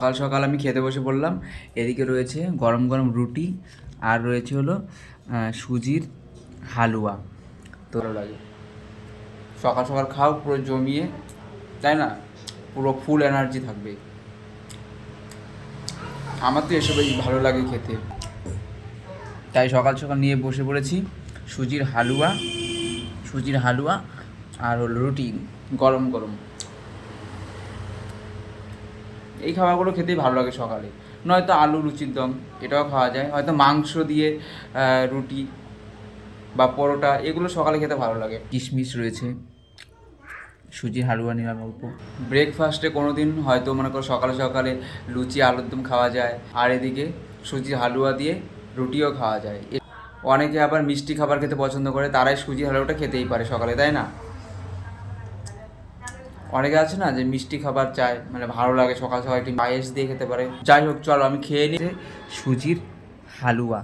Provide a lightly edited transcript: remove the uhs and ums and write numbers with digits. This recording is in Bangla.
সকাল সকাল আমি খেতে বসে পড়লাম। এদিকে রয়েছে গরম গরম রুটি আর রয়েছে হলো সুজির হালুয়া। তো ভালো লাগে, সকাল সকাল খাও পুরো জমিয়ে, তাই না? পুরো ফুল এনার্জি থাকবে। আমার তো এসব ভালো লাগে খেতে, তাই সকাল সকাল নিয়ে বসে পড়েছি সুজির হালুয়া। সুজির হালুয়া আর হলো রুটি গরম গরম। এই খাবারগুলো খেতেই ভালো লাগে সকালে। নয়তো আলু লুচির দম, এটাও খাওয়া যায়। হয়তো মাংস দিয়ে রুটি বা পরোটা, এগুলো সকালে খেতে ভালো লাগে। কিশমিশ রয়েছে, সুজির হালুয়া নিলাম অল্প। ব্রেকফাস্টে কোনো দিন হয়তো মনে করো সকালে সকালে লুচি আলুর দম খাওয়া যায়, আর এদিকে সুজির হালুয়া দিয়ে রুটিও খাওয়া যায়। অনেকে আবার মিষ্টি খাবার খেতে পছন্দ করে, তারাই সুজির হালুয়াটা খেতেই পারে সকালে, তাই না? অনেকে আছে না যে মিষ্টি খাবার চায়, মানে ভালো লাগে সকাল সকাল একটি পায়েস দিয়ে খেতে পারে। যাই হোক, চলো আমি খেয়ে নিই সুজির হালুয়া।